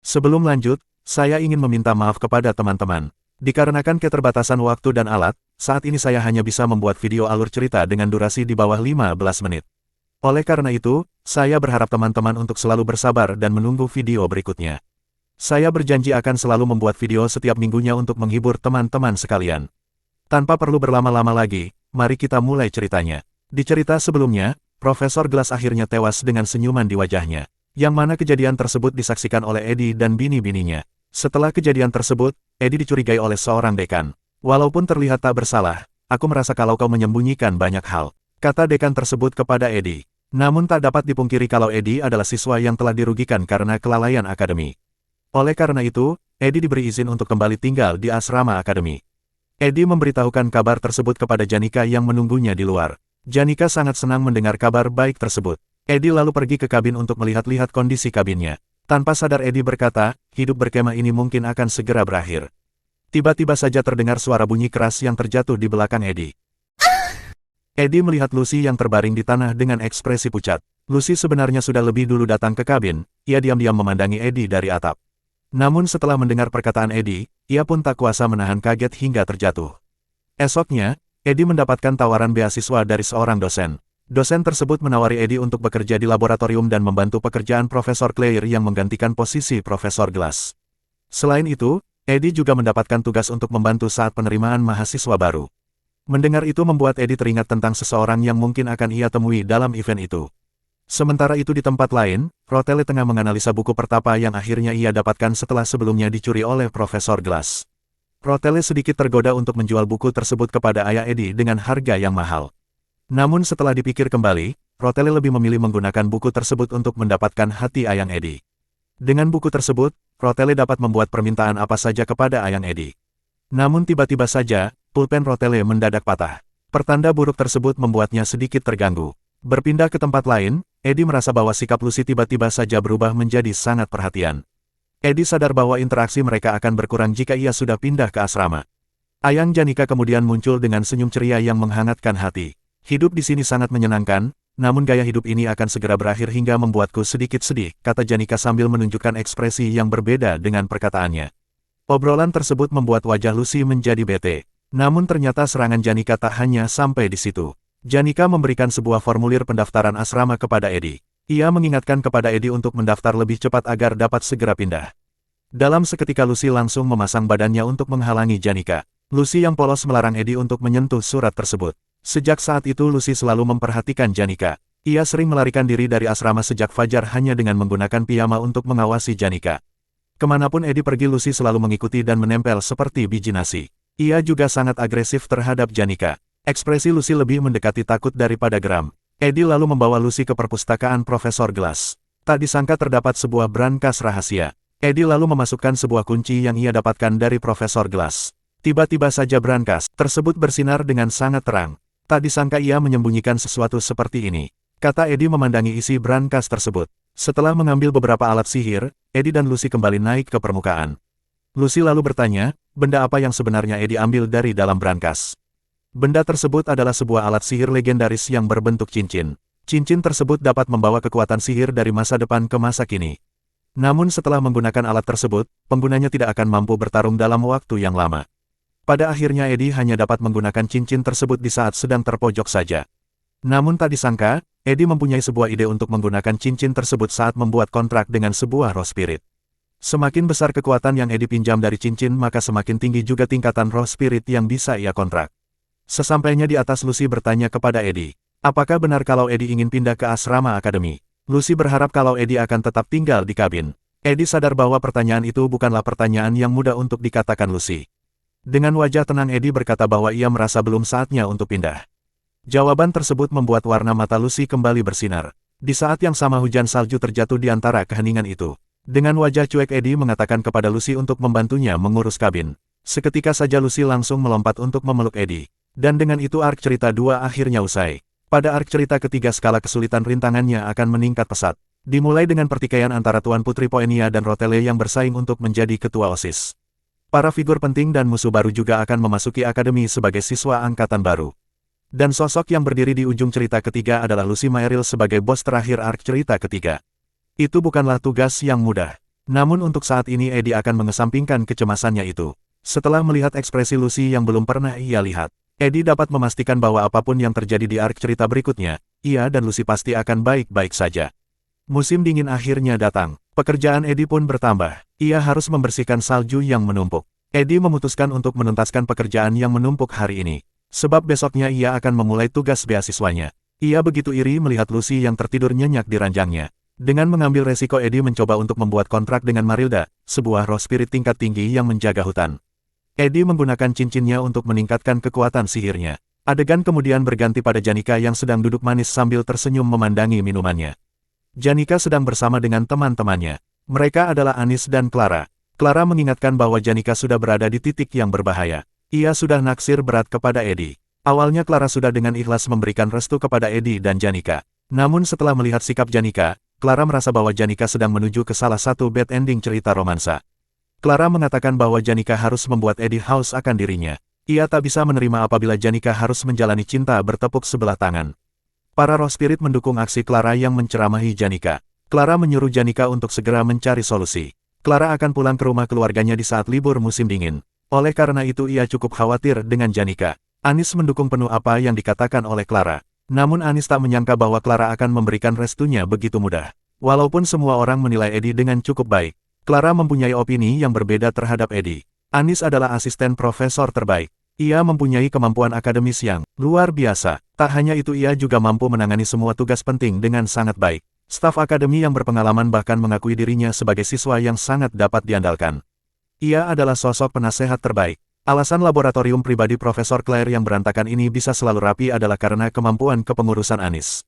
Sebelum lanjut, saya ingin meminta maaf kepada teman-teman. Dikarenakan keterbatasan waktu dan alat, saat ini saya hanya bisa membuat video alur cerita dengan durasi di bawah 15 menit. Oleh karena itu, saya berharap teman-teman untuk selalu bersabar dan menunggu video berikutnya. Saya berjanji akan selalu membuat video setiap minggunya untuk menghibur teman-teman sekalian. Tanpa perlu berlama-lama lagi, mari kita mulai ceritanya. Di cerita sebelumnya, Profesor Glass akhirnya tewas dengan senyuman di wajahnya, yang mana kejadian tersebut disaksikan oleh Eddie dan bini-bininya. Setelah kejadian tersebut, Eddie dicurigai oleh seorang dekan. Walaupun terlihat tak bersalah, aku merasa kalau kau menyembunyikan banyak hal, kata dekan tersebut kepada Eddie. Namun tak dapat dipungkiri kalau Eddie adalah siswa yang telah dirugikan karena kelalaian akademi. Oleh karena itu, Eddie diberi izin untuk kembali tinggal di asrama akademi. Eddie memberitahukan kabar tersebut kepada Janika yang menunggunya di luar. Janika sangat senang mendengar kabar baik tersebut. Eddie lalu pergi ke kabin untuk melihat-lihat kondisi kabinnya. Tanpa sadar Eddie berkata, hidup berkemah ini mungkin akan segera berakhir. Tiba-tiba saja terdengar suara bunyi keras yang terjatuh di belakang Eddie. Eddie melihat Lucy yang terbaring di tanah dengan ekspresi pucat. Lucy sebenarnya sudah lebih dulu datang ke kabin, ia diam-diam memandangi Eddie dari atap. Namun setelah mendengar perkataan Eddie, ia pun tak kuasa menahan kaget hingga terjatuh. Esoknya, Eddie mendapatkan tawaran beasiswa dari seorang dosen. Dosen tersebut menawari Eddie untuk bekerja di laboratorium dan membantu pekerjaan Profesor Claire yang menggantikan posisi Profesor Glass. Selain itu, Eddie juga mendapatkan tugas untuk membantu saat penerimaan mahasiswa baru. Mendengar itu membuat Eddie teringat tentang seseorang yang mungkin akan ia temui dalam event itu. Sementara itu di tempat lain, Rotelle tengah menganalisa buku pertapa yang akhirnya ia dapatkan setelah sebelumnya dicuri oleh Profesor Glass. Rotelle sedikit tergoda untuk menjual buku tersebut kepada ayah Eddie dengan harga yang mahal. Namun setelah dipikir kembali, Rotelle lebih memilih menggunakan buku tersebut untuk mendapatkan hati ayang Eddie. Dengan buku tersebut, Rotelle dapat membuat permintaan apa saja kepada ayang Eddie. Namun tiba-tiba saja, pulpen Rotelle mendadak patah. Pertanda buruk tersebut membuatnya sedikit terganggu. Berpindah ke tempat lain, Eddie merasa bahwa sikap Lucy tiba-tiba saja berubah menjadi sangat perhatian. Eddie sadar bahwa interaksi mereka akan berkurang jika ia sudah pindah ke asrama. Ayang Janika kemudian muncul dengan senyum ceria yang menghangatkan hati. Hidup di sini sangat menyenangkan, namun gaya hidup ini akan segera berakhir hingga membuatku sedikit sedih, kata Janika sambil menunjukkan ekspresi yang berbeda dengan perkataannya. Obrolan tersebut membuat wajah Lucy menjadi bete. Namun ternyata serangan Janika tak hanya sampai di situ. Janika memberikan sebuah formulir pendaftaran asrama kepada Eddie. Ia mengingatkan kepada Eddie untuk mendaftar lebih cepat agar dapat segera pindah. Dalam seketika Lucy langsung memasang badannya untuk menghalangi Janika. Lucy yang polos melarang Eddie untuk menyentuh surat tersebut. Sejak saat itu Lucy selalu memperhatikan Janika. Ia sering melarikan diri dari asrama sejak fajar hanya dengan menggunakan piyama untuk mengawasi Janika. Kemanapun Eddie pergi Lucy selalu mengikuti dan menempel seperti biji nasi. Ia juga sangat agresif terhadap Janika. Ekspresi Lucy lebih mendekati takut daripada geram. Eddie lalu membawa Lucy ke perpustakaan Profesor Glass. Tak disangka terdapat sebuah brankas rahasia. Eddie lalu memasukkan sebuah kunci yang ia dapatkan dari Profesor Glass. Tiba-tiba saja brankas tersebut bersinar dengan sangat terang. Tak disangka ia menyembunyikan sesuatu seperti ini, kata Eddie memandangi isi brankas tersebut. Setelah mengambil beberapa alat sihir, Eddie dan Lucy kembali naik ke permukaan. Lucy lalu bertanya, benda apa yang sebenarnya Eddie ambil dari dalam brankas. Benda tersebut adalah sebuah alat sihir legendaris yang berbentuk cincin. Cincin tersebut dapat membawa kekuatan sihir dari masa depan ke masa kini. Namun setelah menggunakan alat tersebut, penggunanya tidak akan mampu bertarung dalam waktu yang lama. Pada akhirnya Eddie hanya dapat menggunakan cincin tersebut di saat sedang terpojok saja. Namun tak disangka, Eddie mempunyai sebuah ide untuk menggunakan cincin tersebut saat membuat kontrak dengan sebuah roh spirit. Semakin besar kekuatan yang Eddie pinjam dari cincin maka semakin tinggi juga tingkatan roh spirit yang bisa ia kontrak. Sesampainya di atas Lucy bertanya kepada Eddie, apakah benar kalau Eddie ingin pindah ke asrama akademi? Lucy berharap kalau Eddie akan tetap tinggal di kabin. Eddie sadar bahwa pertanyaan itu bukanlah pertanyaan yang mudah untuk dikatakan Lucy. Dengan wajah tenang Eddie berkata bahwa ia merasa belum saatnya untuk pindah. Jawaban tersebut membuat warna mata Lucy kembali bersinar. Di saat yang sama hujan salju terjatuh di antara keheningan itu. Dengan wajah cuek Eddie mengatakan kepada Lucy untuk membantunya mengurus kabin. Seketika saja Lucy langsung melompat untuk memeluk Eddie. Dan dengan itu arc cerita 2 akhirnya usai. Pada arc cerita ketiga skala kesulitan rintangannya akan meningkat pesat. Dimulai dengan pertikaian antara Tuan Putri Poenia dan Rotelle yang bersaing untuk menjadi ketua OSIS. Para figur penting dan musuh baru juga akan memasuki akademi sebagai siswa angkatan baru. Dan sosok yang berdiri di ujung cerita ketiga adalah Lucy Maeril sebagai bos terakhir arc cerita ketiga. Itu bukanlah tugas yang mudah. Namun untuk saat ini Eddie akan mengesampingkan kecemasannya itu. Setelah melihat ekspresi Lucy yang belum pernah ia lihat, Eddie dapat memastikan bahwa apapun yang terjadi di arc cerita berikutnya, ia dan Lucy pasti akan baik-baik saja. Musim dingin akhirnya datang. Pekerjaan Eddie pun bertambah. Ia harus membersihkan salju yang menumpuk. Eddie memutuskan untuk menuntaskan pekerjaan yang menumpuk hari ini. Sebab besoknya ia akan memulai tugas beasiswanya. Ia begitu iri melihat Lucy yang tertidur nyenyak di ranjangnya. Dengan mengambil resiko Eddie mencoba untuk membuat kontrak dengan Marilda, sebuah roh spirit tingkat tinggi yang menjaga hutan. Eddie menggunakan cincinnya untuk meningkatkan kekuatan sihirnya. Adegan kemudian berganti pada Janika yang sedang duduk manis sambil tersenyum memandangi minumannya. Janika sedang bersama dengan teman-temannya. Mereka adalah Anis dan Clara. Clara mengingatkan bahwa Janika sudah berada di titik yang berbahaya. Ia sudah naksir berat kepada Eddie. Awalnya Clara sudah dengan ikhlas memberikan restu kepada Eddie dan Janika. Namun setelah melihat sikap Janika, Clara merasa bahwa Janika sedang menuju ke salah satu bad ending cerita romansa. Clara mengatakan bahwa Janika harus membuat Eddie haus akan dirinya. Ia tak bisa menerima apabila Janika harus menjalani cinta bertepuk sebelah tangan. Para roh spirit mendukung aksi Clara yang menceramahi Janika. Clara menyuruh Janika untuk segera mencari solusi. Clara akan pulang ke rumah keluarganya di saat libur musim dingin. Oleh karena itu ia cukup khawatir dengan Janika. Anis mendukung penuh apa yang dikatakan oleh Clara. Namun Anis tak menyangka bahwa Clara akan memberikan restunya begitu mudah. Walaupun semua orang menilai Eddie dengan cukup baik, Clara mempunyai opini yang berbeda terhadap Eddie. Anis adalah asisten profesor terbaik. Ia mempunyai kemampuan akademis yang luar biasa. Tak hanya itu ia juga mampu menangani semua tugas penting dengan sangat baik. Staf akademi yang berpengalaman bahkan mengakui dirinya sebagai siswa yang sangat dapat diandalkan. Ia adalah sosok penasehat terbaik. Alasan laboratorium pribadi Profesor Claire yang berantakan ini bisa selalu rapi adalah karena kemampuan kepengurusan Anis.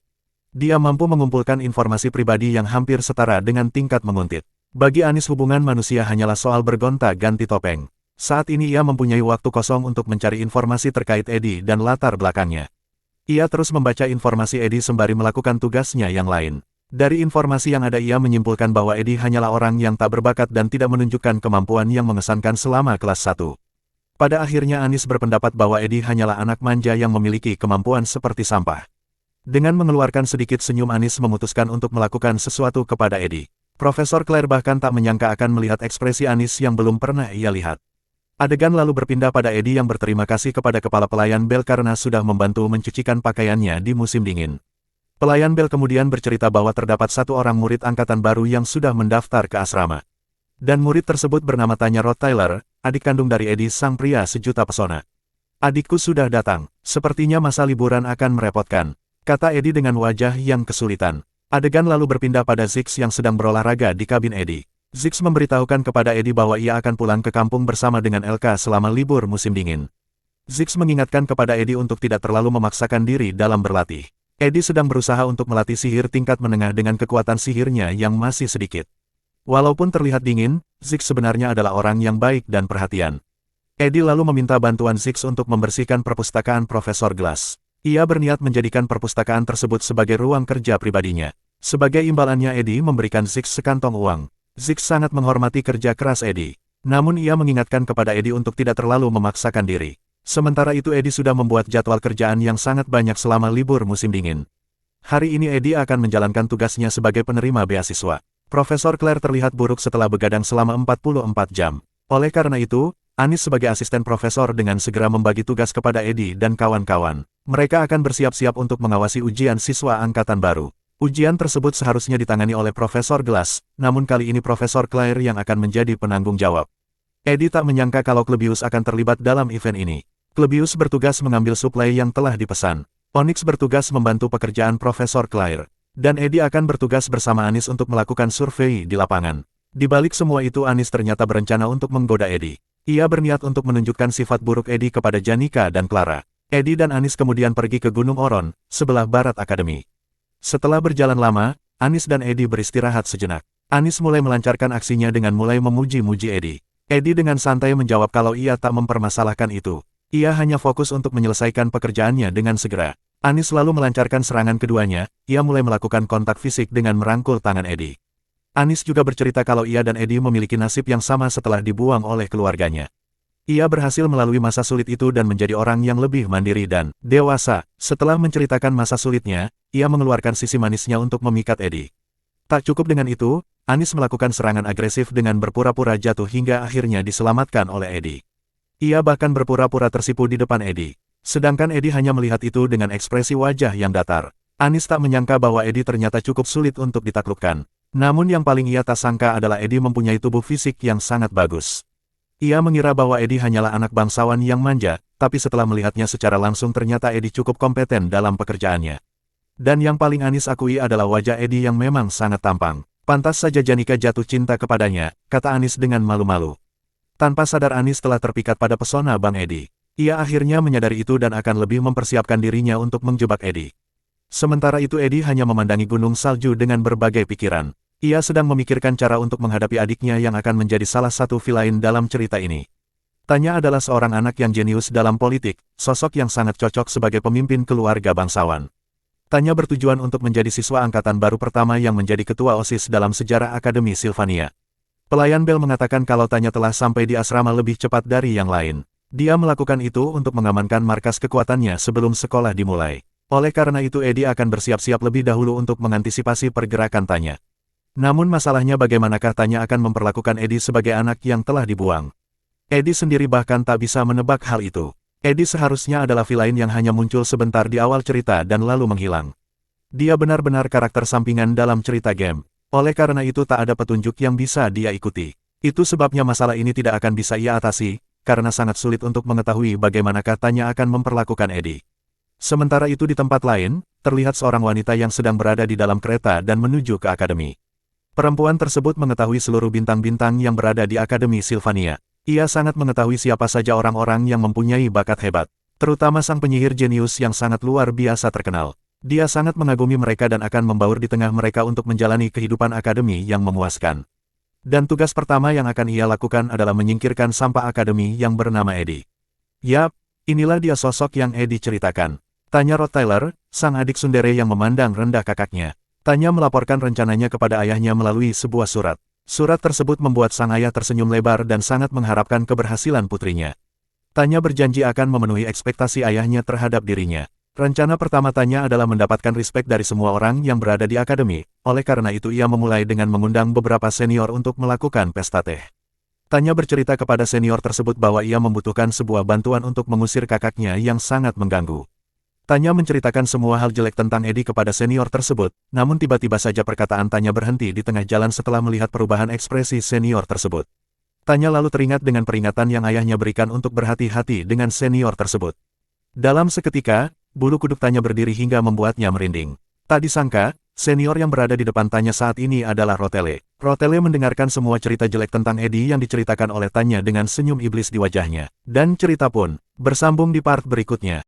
Dia mampu mengumpulkan informasi pribadi yang hampir setara dengan tingkat menguntit. Bagi Anis hubungan manusia hanyalah soal bergonta-ganti topeng. Saat ini ia mempunyai waktu kosong untuk mencari informasi terkait Eddie dan latar belakangnya. Ia terus membaca informasi Eddie sembari melakukan tugasnya yang lain. Dari informasi yang ada ia menyimpulkan bahwa Eddie hanyalah orang yang tak berbakat dan tidak menunjukkan kemampuan yang mengesankan selama kelas 1. Pada akhirnya Anis berpendapat bahwa Eddie hanyalah anak manja yang memiliki kemampuan seperti sampah. Dengan mengeluarkan sedikit senyum Anis memutuskan untuk melakukan sesuatu kepada Eddie. Profesor Claire bahkan tak menyangka akan melihat ekspresi Anis yang belum pernah ia lihat. Adegan lalu berpindah pada Eddie yang berterima kasih kepada kepala pelayan Bel karena sudah membantu mencucikan pakaiannya di musim dingin. Pelayan Bel kemudian bercerita bahwa terdapat satu orang murid angkatan baru yang sudah mendaftar ke asrama. Dan murid tersebut bernama Tanya Rod Tyler, adik kandung dari Eddie sang pria sejuta pesona. Adikku sudah datang, sepertinya masa liburan akan merepotkan, kata Eddie dengan wajah yang kesulitan. Adegan lalu berpindah pada Ziggs yang sedang berolahraga di kabin Eddie. Ziggs memberitahukan kepada Eddie bahwa ia akan pulang ke kampung bersama dengan Elka selama libur musim dingin. Ziggs mengingatkan kepada Eddie untuk tidak terlalu memaksakan diri dalam berlatih. Eddie sedang berusaha untuk melatih sihir tingkat menengah dengan kekuatan sihirnya yang masih sedikit. Walaupun terlihat dingin, Ziggs sebenarnya adalah orang yang baik dan perhatian. Eddie lalu meminta bantuan Ziggs untuk membersihkan perpustakaan Profesor Glass. Ia berniat menjadikan perpustakaan tersebut sebagai ruang kerja pribadinya. Sebagai imbalannya Eddie memberikan Ziggs sekantong uang. Ziggs sangat menghormati kerja keras Eddie. Namun ia mengingatkan kepada Eddie untuk tidak terlalu memaksakan diri. Sementara itu Eddie sudah membuat jadwal kerjaan yang sangat banyak selama libur musim dingin. Hari ini Eddie akan menjalankan tugasnya sebagai penerima beasiswa. Profesor Claire terlihat buruk setelah begadang selama 44 jam. Oleh karena itu, Anis sebagai asisten profesor dengan segera membagi tugas kepada Eddie dan kawan-kawan. Mereka akan bersiap-siap untuk mengawasi ujian siswa angkatan baru. Ujian tersebut seharusnya ditangani oleh Profesor Glass, namun kali ini Profesor Claire yang akan menjadi penanggung jawab. Eddie tak menyangka kalau Klebius akan terlibat dalam event ini. Klebius bertugas mengambil suplai yang telah dipesan. Onyx bertugas membantu pekerjaan Profesor Claire. Dan Eddie akan bertugas bersama Anis untuk melakukan survei di lapangan. Di balik semua itu Anis ternyata berencana untuk menggoda Eddie. Ia berniat untuk menunjukkan sifat buruk Eddie kepada Janika dan Clara. Eddie dan Anis kemudian pergi ke Gunung Oron, sebelah barat akademi. Setelah berjalan lama, Anis dan Eddie beristirahat sejenak. Anis mulai melancarkan aksinya dengan mulai memuji-muji Eddie. Eddie dengan santai menjawab kalau ia tak mempermasalahkan itu. Ia hanya fokus untuk menyelesaikan pekerjaannya dengan segera. Anis lalu melancarkan serangan keduanya, ia mulai melakukan kontak fisik dengan merangkul tangan Eddie. Anis juga bercerita kalau ia dan Eddie memiliki nasib yang sama setelah dibuang oleh keluarganya. Ia berhasil melalui masa sulit itu dan menjadi orang yang lebih mandiri dan dewasa. Setelah menceritakan masa sulitnya, ia mengeluarkan sisi manisnya untuk memikat Eddie. Tak cukup dengan itu, Anis melakukan serangan agresif dengan berpura-pura jatuh hingga akhirnya diselamatkan oleh Eddie. Ia bahkan berpura-pura tersipu di depan Eddie. Sedangkan Eddie hanya melihat itu dengan ekspresi wajah yang datar. Anis tak menyangka bahwa Eddie ternyata cukup sulit untuk ditaklukkan. Namun yang paling ia tak sangka adalah Eddie mempunyai tubuh fisik yang sangat bagus. Ia mengira bahwa Eddie hanyalah anak bangsawan yang manja, tapi setelah melihatnya secara langsung ternyata Eddie cukup kompeten dalam pekerjaannya. Dan yang paling Anis akui adalah wajah Eddie yang memang sangat tampang. Pantas saja Janika jatuh cinta kepadanya, kata Anis dengan malu-malu. Tanpa sadar Anis telah terpikat pada pesona Bang Eddie. Ia akhirnya menyadari itu dan akan lebih mempersiapkan dirinya untuk menjebak Eddie. Sementara itu Eddie hanya memandangi gunung salju dengan berbagai pikiran. Ia sedang memikirkan cara untuk menghadapi adiknya yang akan menjadi salah satu villain dalam cerita ini. Tanya adalah seorang anak yang jenius dalam politik, sosok yang sangat cocok sebagai pemimpin keluarga bangsawan. Tanya bertujuan untuk menjadi siswa angkatan baru pertama yang menjadi ketua OSIS dalam sejarah Akademi Sylvania. Pelayan Bel mengatakan kalau Tanya telah sampai di asrama lebih cepat dari yang lain. Dia melakukan itu untuk mengamankan markas kekuatannya sebelum sekolah dimulai. Oleh karena itu Eddie akan bersiap-siap lebih dahulu untuk mengantisipasi pergerakan Tanya. Namun masalahnya bagaimanakah Tanya akan memperlakukan Eddie sebagai anak yang telah dibuang. Eddie sendiri bahkan tak bisa menebak hal itu. Eddie seharusnya adalah villain yang hanya muncul sebentar di awal cerita dan lalu menghilang. Dia benar-benar karakter sampingan dalam cerita game. Oleh karena itu tak ada petunjuk yang bisa dia ikuti. Itu sebabnya masalah ini tidak akan bisa ia atasi, karena sangat sulit untuk mengetahui bagaimanakah Tanya akan memperlakukan Eddie. Sementara itu di tempat lain, terlihat seorang wanita yang sedang berada di dalam kereta dan menuju ke akademi. Perempuan tersebut mengetahui seluruh bintang-bintang yang berada di Akademi Sylvania. Ia sangat mengetahui siapa saja orang-orang yang mempunyai bakat hebat, terutama sang penyihir jenius yang sangat luar biasa terkenal. Dia sangat mengagumi mereka dan akan membaur di tengah mereka untuk menjalani kehidupan akademi yang memuaskan. Dan tugas pertama yang akan ia lakukan adalah menyingkirkan sampah akademi yang bernama Eddie. Yap, inilah dia sosok yang Eddie ceritakan. Tanya Rottweiler, sang adik tsundere yang memandang rendah kakaknya. Tanya melaporkan rencananya kepada ayahnya melalui sebuah surat. Surat tersebut membuat sang ayah tersenyum lebar dan sangat mengharapkan keberhasilan putrinya. Tanya berjanji akan memenuhi ekspektasi ayahnya terhadap dirinya. Rencana pertama Tanya adalah mendapatkan respek dari semua orang yang berada di akademi, oleh karena itu ia memulai dengan mengundang beberapa senior untuk melakukan pesta teh. Tanya bercerita kepada senior tersebut bahwa ia membutuhkan sebuah bantuan untuk mengusir kakaknya yang sangat mengganggu. Tanya menceritakan semua hal jelek tentang Eddie kepada senior tersebut, namun tiba-tiba saja perkataan Tanya berhenti di tengah jalan setelah melihat perubahan ekspresi senior tersebut. Tanya lalu teringat dengan peringatan yang ayahnya berikan untuk berhati-hati dengan senior tersebut. Dalam seketika, bulu kuduk Tanya berdiri hingga membuatnya merinding. Tak disangka, senior yang berada di depan Tanya saat ini adalah Rotele. Rotele mendengarkan semua cerita jelek tentang Eddie yang diceritakan oleh Tanya dengan senyum iblis di wajahnya. Dan cerita pun bersambung di part berikutnya.